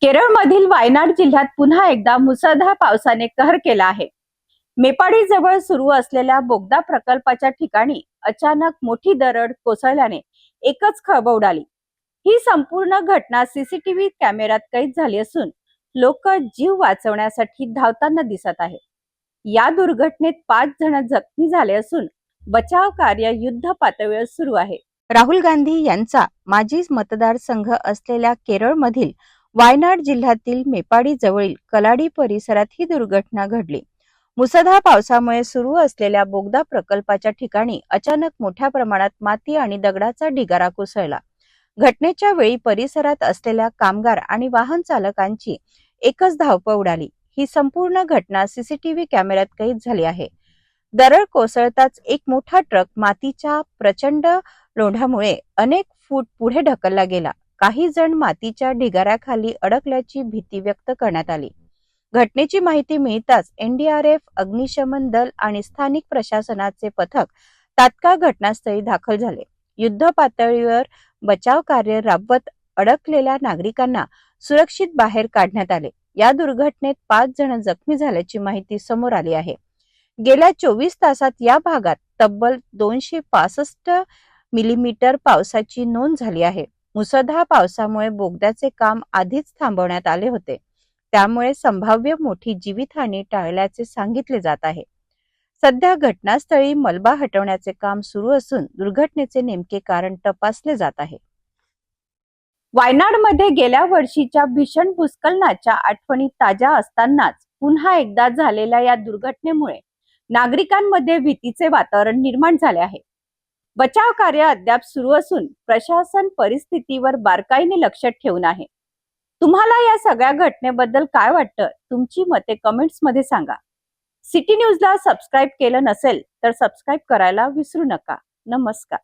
केरळमधील वायनाड जिल्ह्यात पुन्हा एकदा मुसळधार पावसाने कहर केला आहे. मेपाडी जवळ सुरू असलेल्या बोगदा प्रकल्पाच्या ठिकाणी अचानक मोठी दरड कोसळल्याने एकच खळबळ उडाली. ही संपूर्ण घटना सीसीटीव्ही कॅमेऱ्यात कैद झाली असून लोक जीव वाचवण्यासाठी धावताना दिसत आहे. या दुर्घटनेत 5 जण जखमी झाले असून बचाव कार्य युद्ध पातळीवर सुरू आहे. राहुल गांधी यांचा माजी मतदारसंघ असलेल्या केरळमधील वायनाड जिल्ह्यातील मेपाडी जवळील कलाडी परिसरात ही दुर्घटना घडली. मुसळधार पावसामुळे सुरू असलेल्या बोगदा प्रकल्पाच्या ठिकाणी अचानक मोठ्या प्रमाणात माती आणि दगडाचा ढिगारा कोसळला. घटनेच्या वेळी परिसरात असलेल्या कामगार आणि वाहन चालकांची एकच धावपळ उडाली. ही संपूर्ण घटना सीसीटीव्ही कॅमेऱ्यात कैद झाली आहे. दरड कोसळताच एक मोठा ट्रक मातीच्या प्रचंड लोंढामुळे अनेक फूट पुढे ढकलला गेला. काही जण मातीच्या ढिगाऱ्याखाली अडकल्याची भीती व्यक्त करण्यात आली. घटनेची माहिती मिळताच एनडीआरएफ, अग्निशमन दल आणि स्थानिक प्रशासनाचे पथक तात्काळ घटनास्थळी दाखल झाले. युद्ध पातळीवर बचाव कार्य राबवत अडकलेल्या नागरिकांना सुरक्षित बाहेर काढण्यात आले. या दुर्घटनेत 5 जण जखमी झाल्याची माहिती समोर आली आहे. गेल्या 24 तासात या भागात तब्बल 265 मिलीमीटर पावसाची नोंद झाली आहे. मुसळधार पावसामुळे बोगद्याचे काम आधीच थांबवण्यात आले होते. त्यामुळे संभाव्य मोठी जीवितहानी टाळल्याचे सांगितले जात आहे. सध्या घटनास्थळी मलबा हटवण्याचे काम सुरू असून दुर्घटनेचे नेमके कारण तपासले जात आहे. वायनाडमध्ये गेल्या वर्षीच्या भीषण भूस्खलनाच्या आठवणी ताज्या असतानाच पुन्हा एकदा झालेल्या या दुर्घटनेमुळे नागरिकांमध्ये भीतीचे वातावरण निर्माण झाले आहे. बचाव कार्य अद्याप सुरू असून प्रशासन परिस्थितीवर बारकाईने लक्ष ठेवून आहे. तुम्हाला या सगळ्या घटनेबद्दल काय वाटतं? तुमची मते कमेंट्स मध्ये सांगा. सिटी न्यूजला सबस्क्राईब केलं नसेल तर सबस्क्राईब करायला विसरू नका. नमस्कार.